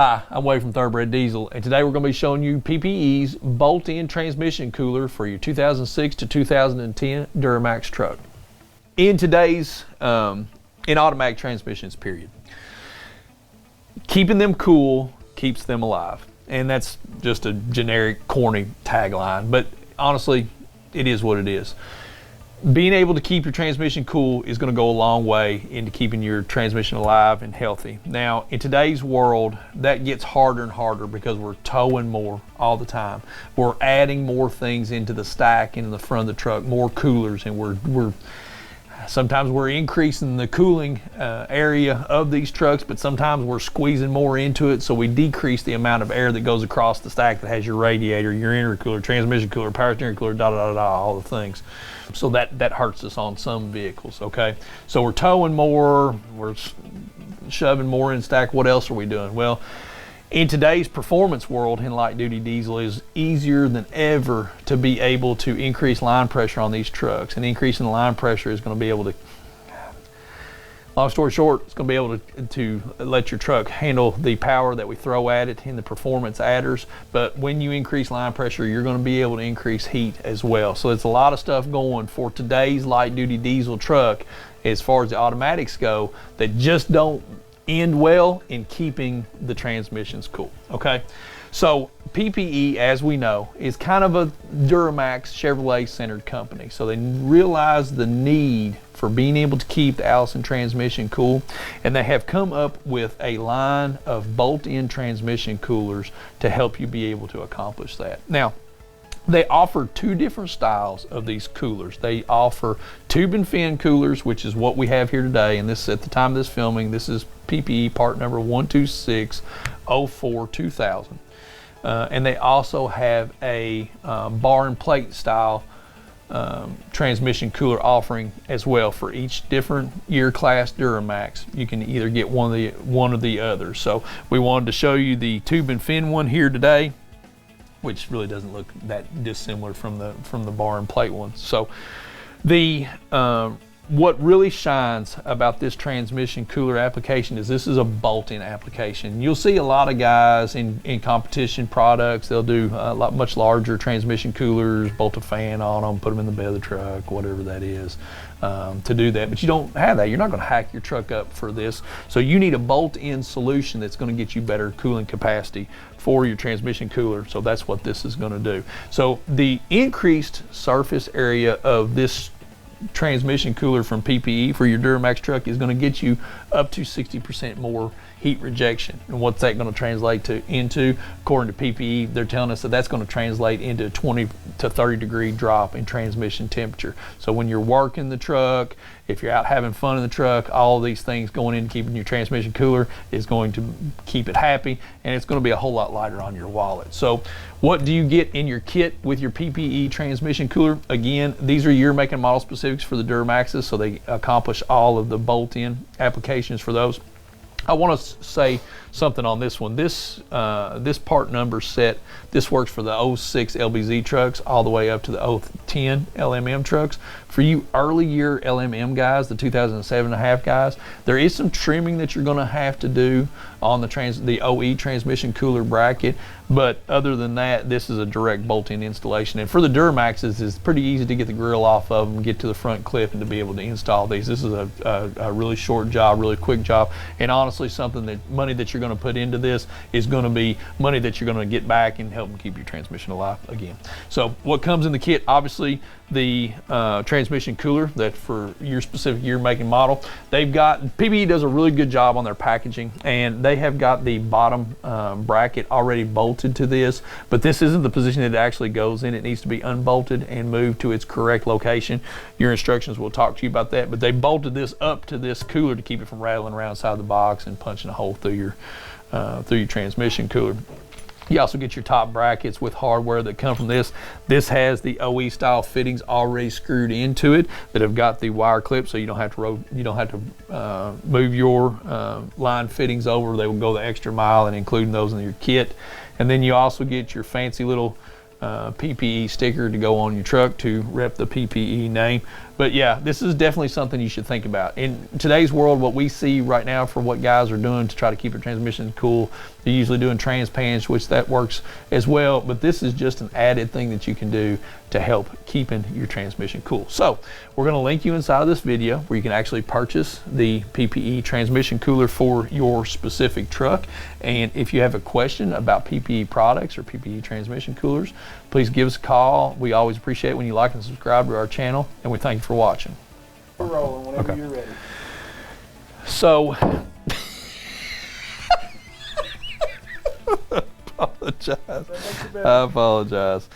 Hi, I'm Wade from Thoroughbred Diesel, and today we're going to be showing you PPE's bolt-in transmission cooler for your 2006 to 2010 Duramax truck. In today's, in automatic transmissions period, keeping them cool keeps them alive. And that's just a generic, corny tagline, but honestly, it is what it is. Being able to keep your transmission cool is going to go a long way into keeping your transmission alive and healthy. Now, in today's world, that gets harder and harder because we're towing more all the time. We're adding more things into the stack, into the front of the truck, more coolers, and sometimes we're increasing the cooling area of these trucks, but sometimes we're squeezing more into it, so we decrease the amount of air that goes across the stack that has your radiator, your intercooler, transmission cooler, power steering cooler, all the things. So that hurts us on some vehicles, okay? So we're towing more, we're shoving more in stack. What else are we doing? Well, in today's performance world in light duty diesel, is easier than ever to be able to increase line pressure on these trucks. And increasing the line pressure is going to be able to, long story short, it's going to be able to let your truck handle the power that we throw at it in the performance adders. But when you increase line pressure, you're going to be able to increase heat as well. So it's a lot of stuff going for today's light duty diesel truck as far as the automatics go that just don't end well in keeping the transmissions cool, okay? So PPE, as we know, is kind of a Duramax Chevrolet centered company. So they realize the need for being able to keep the Allison transmission cool, and they have come up with a line of bolt-in transmission coolers to help you be able to accomplish that. Now, they offer two different styles of these coolers. They offer tube and fin coolers, which is what we have here today, and this, at the time of this filming, this is PPE part number 12604-2000. And they also have a bar and plate style transmission cooler offering as well for each different year class Duramax. You can either get one of the other. So we wanted to show you the tube and fin one here today, which really doesn't look that dissimilar from the bar and plate one. So the what really shines about this transmission cooler application is this is a bolt-in application. You'll see a lot of guys in competition products, they'll do much larger transmission coolers, bolt a fan on them, put them in the bed of the truck, whatever that is, to do that. But you don't have that. You're not going to hack your truck up for this. So you need a bolt-in solution that's going to get you better cooling capacity for your transmission cooler. So that's what this is going to do. So the increased surface area of this transmission cooler from PPE for your Duramax truck is going to get you up to 60% more heat rejection. And what's that going to translate into? According to PPE, they're telling us that that's going to translate into a 20 to 30 degree drop in transmission temperature. So when you're working the truck, if you're out having fun in the truck, all of these things going into keeping your transmission cooler is going to keep it happy, and it's going to be a whole lot lighter on your wallet. So what do you get in your kit with your PPE transmission cooler? Again, these are year, make, and model specifics for the Duramaxes, so they accomplish all of the bolt-in applications for those. I want to say something on this one. This part number set, this works for the 06 LBZ trucks all the way up to the 010 LMM trucks. For you early year LMM guys, the 2007.5 guys, there is some trimming that you're going to have to do on the OE transmission cooler bracket, but other than that, this is a direct bolt-in installation. And for the Duramaxes, it's pretty easy to get the grill off of them, get to the front clip, and to be able to install these. This is a really short job, really quick job, and honestly, something that money that you're going to put into this is going to be money that you're going to get back and help them keep your transmission alive again. So what comes in the kit? Obviously, the transmission cooler that for your specific year, make, and model. They've got, PPE does a really good job on their packaging, and they have got the bottom bracket already bolted to this, but this isn't the position that it actually goes in. It needs to be unbolted and moved to its correct location. Your instructions will talk to you about that, but they bolted this up to this cooler to keep it from rattling around inside the box and punching a hole through your transmission cooler. You also get your top brackets with hardware that come from this. This has the OE style fittings already screwed into it that have got the wire clips, so you don't have to move your line fittings over. They will go the extra mile in including those in your kit. And then you also get your fancy little PPE sticker to go on your truck to rep the PPE name. But yeah, this is definitely something you should think about. In today's world, what we see right now for what guys are doing to try to keep their transmission cool, they're usually doing transpans, which that works as well. But this is just an added thing that you can do to help keeping your transmission cool. So we're going to link you inside of this video where you can actually purchase the PPE transmission cooler for your specific truck. And if you have a question about PPE products or PPE transmission coolers, please give us a call. We always appreciate when you like and subscribe to our channel, and we thank you for watching. We're rolling whenever you're ready. So, I apologize. I apologize.